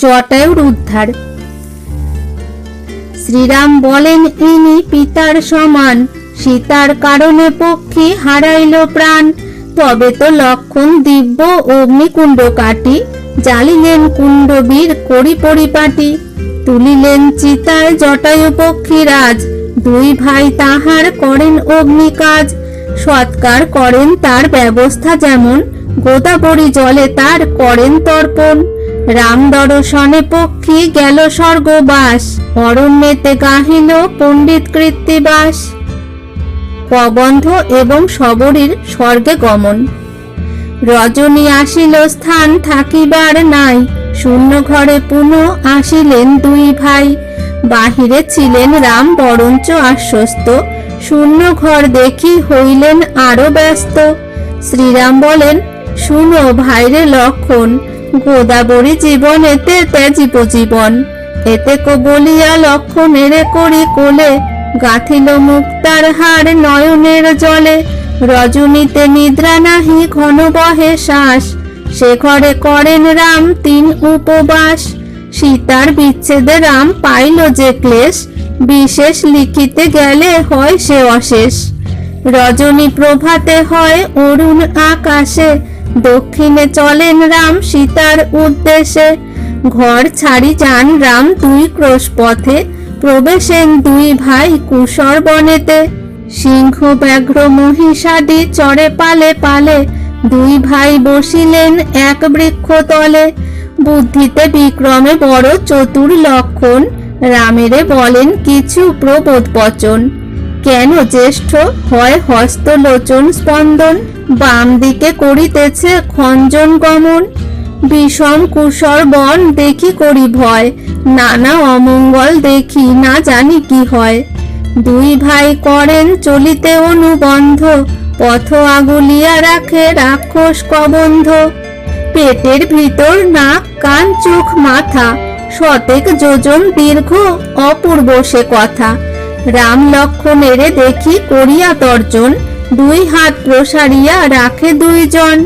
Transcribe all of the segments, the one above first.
জটায়ুর উদ্ধার। শ্রীরাম বলেন, ইনি পিতার সমান, সীতার কারণে পক্ষী হারাইল প্রাণ। তবে তো লক্ষণ দিব্য অগ্নিকুণ্ড কাটি, জ্বালিলেন কুণ্ডবীর করি পরিপাটি। তুলিলেন চিতায় জটায়ু পক্ষীরাজ, দুই ভাই তাহার করেন অগ্নিকাজ। সৎকার করেন তার ব্যবস্থা যেমন, গোদাবরী জলে তার করেন তর্পণ। রাম দর্শনে পক্ষী গেল স্বর্গবাস, অরণ্যেতে গাহিল পণ্ডিত কৃত্তিবাস। কবন্ধ এবং শবরীর স্বর্গে গমন। রজনী আসিল স্থান থাকিবার নাই, শূন্য ঘরে পুনঃ আসিলেন দুই ভাই। বাহিরে ছিলেন রাম বরঞ্চ আশ্বস্ত, শূন্য ঘর দেখি হইলেন আরো ব্যস্ত। শ্রীরাম বলেন, শুনো ভাইরে লক্ষণ, গোদাবরী জীবন এতে ত্যাজিব জীবন। এতে কো বলিয়া লক্ষণের করি কোলে, গাঁথিল মুক্তার হার নয়নের জলে। রজনীতে নিদ্রা নাহি ঘন বহে শ্বাস, সে ঘরে করেন রাম তিন উপবাস। সীতার বিচ্ছেদে রাম পাইল যে ক্লেশ, বিশেষ লিখিতে গেলে হয় সে অশেষ। রজনী প্রভাতে হয় অরুণ আকাশে, দক্ষিণে চলেন রাম সীতার উদ্দেশ্যে। ঘর ছাড়ি যান রাম দুই ক্রোশ পথে, প্রবেশেন দুই ভাই কুশর বনেতে। সিংহ ব্যাঘ্র মহিষাদি চড়ে পালে পালে, দুই ভাই বসিলেন এক বৃক্ষ তলে। বুদ্ধিতে বিক্রমে বড় চতুর লক্ষণ, রামেরে বলেন কিছু প্রবোধ বচন। কেন জ্যেষ্ঠ হয় হস্তলোচন স্পন্দন, বাম দিকে করিতেছে খঞ্জন গমন। বিষম কুশর বন দেখি করি ভয়, নানা অমঙ্গল দেখি না জানি কি হয়। দুই ভাই করেন চলিতে অনুবন্ধ, পথ আগুলিয়া রাখে রাক্ষস কবন্ধ। পেটের ভিতর নাক কান চোখ মাথা, শতেক যোজন দীর্ঘ অপূর্ব সে কথা। রাম লক্ষণেরে দেখি করিয়া তর্জন, দুই হাত প্রসারিয়া রাখে দুইজন।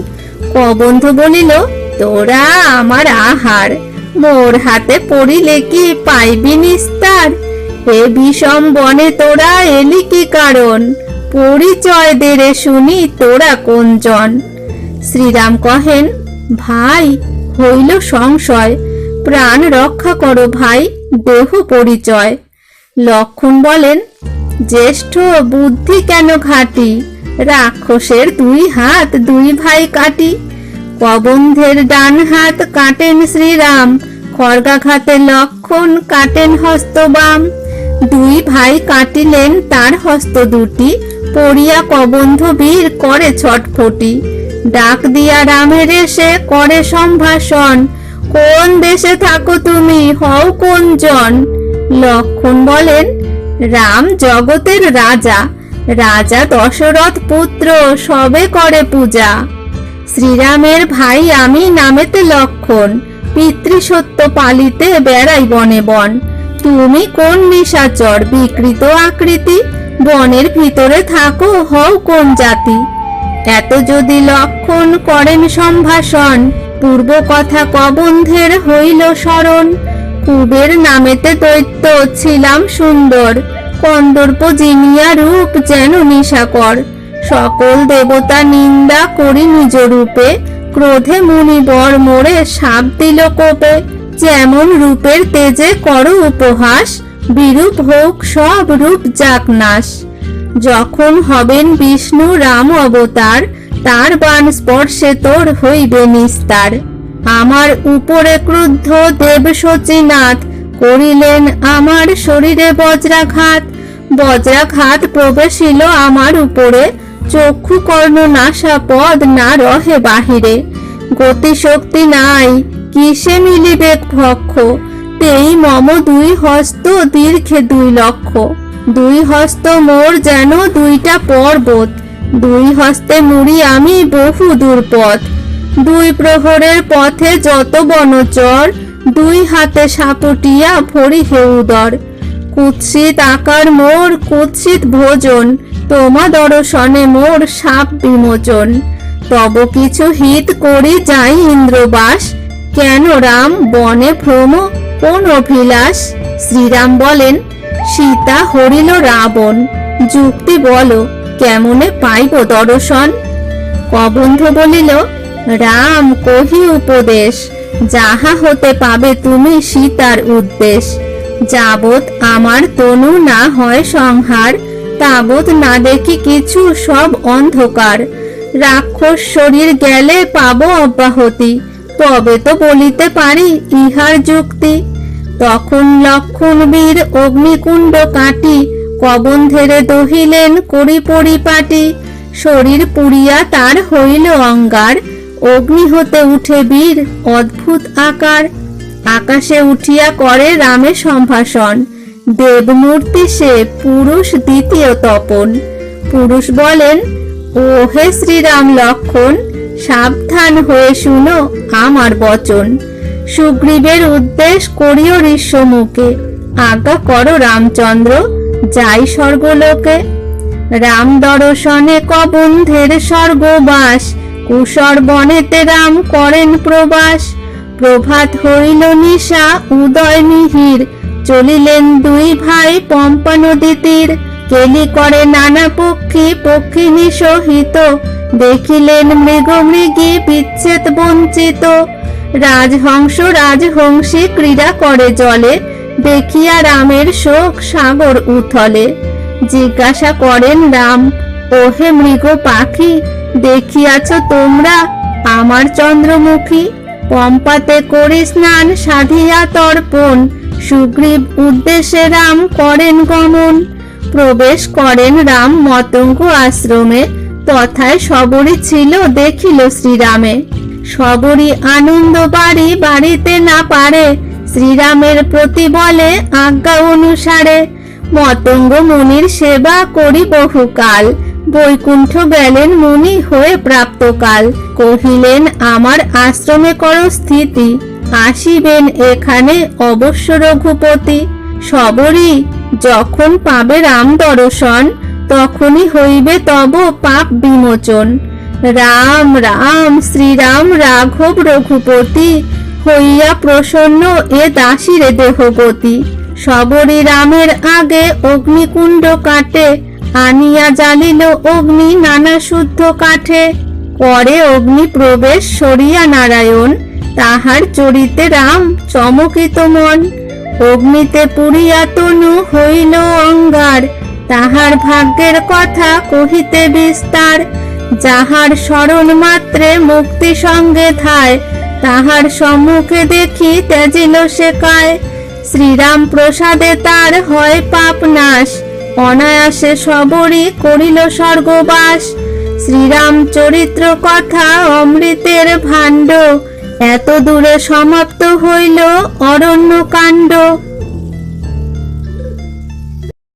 কবন্ধ বলিল, তোরা আমার আহার, মোর হাতে পড়িলে কি পাইবি নিস্তার। এ বিষম বনে তোরা এলি কি কারণ, পরিচয় দেরে শুনি তোরা কোনজন। শ্রীরাম কহেন, ভাই হইল সংশয়, প্রাণ রক্ষা করো ভাই, দেহ পরিচয়। লক্ষণ বলেন, জ্যেষ্ঠ বুদ্ধি কেন ঘাটি, রাক্ষসের দুই হাত দুই ভাই কাটি। কবন্ধের ডান হাত কাটেন শ্রীরাম, খড়গাঘাতে লক্ষণ কাটেন হস্ত বাম। দুই ভাই কাটিলেন তার হস্ত দুটি, পড়িয়া কবন্ধ বীর করে ছটফটি। ডাক দিয়া রামের এসে করে সম্ভাষণ, কোন দেশে থাকো তুমি, হও কোন জন। লক্ষণ বলেন, রাম জগতের রাজা, রাজা দশরথ পুত্র সবে করে পূজা। শ্রীরামের ভাই আমি নামেতে লক্ষণ, পিতৃসত্য পালিতে বেড়াই বনে বন। তুমি কোন নিশাচর বিকৃত আকৃতি, বনের ভিতরে থাকো হও কোন জাতি। এত যদি লক্ষণ করেন সম্ভাষণ, পূর্ব কথা কবন্ধের হইল স্মরণ। কুবের নামেতে দৈত্য ছিলাম সুন্দর, কন্দর্প জিনিয়া রূপ যেন নিশাকর। সকল দেবতা নিন্দা করি নিজ রূপে, ক্রোধে মুনিবর মোরে শাপ দিল কোপে। যেমন রূপের তেজে করো উপহাস, বিরূপ হোক সব রূপ যাক নাশ। যখন হবেন বিষ্ণু রাম অবতার, তার বাণ স্পর্শে তোর হইবে নিস্তার। আমার উপরে ক্রুদ্ধ দেব শচীনাথ, করিলেন আমার শরীরে বজ্রাঘাত। বজ্রাঘাত প্রবেশিল আমার উপরে, চক্ষু কর্ণ নাসা পদ না রহে বাহিরে। গতি শক্তি নাই কিসে মিলিবে ভক্ষ, তেই মম দুই হস্ত দীর্ঘে 2 লক্ষ। দুই হস্ত মোর যেন দুইটা পর্বত, দুই হস্তে মুড়ি আমি বহু দূর পথ। দুই প্রহরের পথে যত বনচর, দুই হাতে সাপটিয়া ভরি হে উদর। কুৎসিত আকার মোর কুৎসিত ভোজন, তোমা দর্শনে মোর সাপ বিমোচন। তব কিছু হিত করি যাই ইন্দ্রবাস, কেন রাম বনে ভ্রম, কোন অভিলাষ? শ্রীরাম বলেন, সীতা হরিল রাবণ, যুক্তি বলো কেমনে পাইব দর্শন? কবন্ধ বলিল, রাম কহি উপদেশ, যাহা হতে পাবে তুমি সীতার উদ্দেশ। যাবৎ আমার তনু না হয় সংহার, তাবৎ না দেখি কিছু সব অন্ধকার। রাক্ষস শরীর গেলে পাবো অব্যাহতি, তবে তো বলিতে পারি ইহার যুক্তি। তখন লক্ষণ বীর অগ্নিকুণ্ড কাটি, কবন্ধেরে দহিলেন করি পরিপাটি। শরীর পুড়িয়া তার হইল অঙ্গার, অগ্নি হতে উঠে বীর অদ্ভুত আকার। আকাশে উঠিয়া করে রামে সম্ভাষণ, দেবমূর্তি সে পুরুষ দ্বিতীয় তপন। পুরুষ বলেন, ও হে শ্রীরাম লক্ষণ, সাবধান হয়ে শুনো আমার বচন। সুগ্রীবের উদ্দেশ করিও ঋষ্যমুখে, আজ্ঞা করো রামচন্দ্র, যাই স্বর্গলোকে। রাম দর্শনে কবন্ধের স্বর্গবাস, কুশর বনেতে রাম করেন প্রবাস। প্রভাত হইল নিশা উদয় মিহির, চলিলেন দুই ভাই পম্পা নদী তীর। কেলি করে নানা পক্ষী পক্ষিণী সহিত, দেখিলেন মৃগ মৃগী বিচ্ছেদ বঞ্চিত। রাজহংস রাজহংসী ক্রীড়া করে জলে, দেখিয়া রামের শোক সাগর উথলে। জিজ্ঞাসা করেন রাম, ওহে মৃগ পাখি, দেখিয়াছ তোমরা আমার চন্দ্রমুখী? পম্পাতে করি স্নান সাধিয়া তর্পণ, সুগ্রীব উদ্দেশ্যে রাম করেন গমন। প্রবেশ করেন রাম মতঙ্গ আশ্রমে, তথায় সবরই ছিল দেখিল শ্রীরামে। সবরই আনন্দ বাড়ি বাড়িতে না পারে, শ্রীরামের প্রতি বলে আজ্ঞা অনুসারে। মতঙ্গ মুনির সেবা করি বহুকাল, বৈকুণ্ঠ গেলেন মুনি হয়ে প্রাপ্তকাল। কহিলেন আমার আশ্রমে করো স্থিতি, আসিবেন এখানে অবশ্য রঘুপতি। সবরই যখন পাবে রাম দর্শন, তখনই হইবে তব পাপ বিমোচন। রাম রাম শ্রীরাম রাঘব রঘুপতি, হইয়া প্রসন্ন এ দাসীরে দেহগতি। সবরই রামের আগে অগ্নিকুণ্ড কাটে, আনিয়া জ্বালিল অগ্নি নানা শুদ্ধ কাঠে। করে অগ্নি প্রবেশ সরিয়া নারায়ণ, তাহার চরিতে রাম চমকিত মন। অগ্নিতে পুড়িয়া তনু হইল অঙ্গার, তাহার ভাগ্যের কথা কহিতে বিস্তার। যাহার স্মরণ মাত্রে মুক্তি সঙ্গে ধায়, তাহার সম্মুখে দেখি ত্যাজিল সে কায়। শ্রীরাম প্রসাদে তার হয় পাপ নাশ, অনায়াসে সবরই করিল স্বর্গবাস। শ্রীরাম চরিত্র কথা অমৃতের ভাণ্ড, এত দূরে সমাপ্ত হইল অরণ্য কাণ্ড।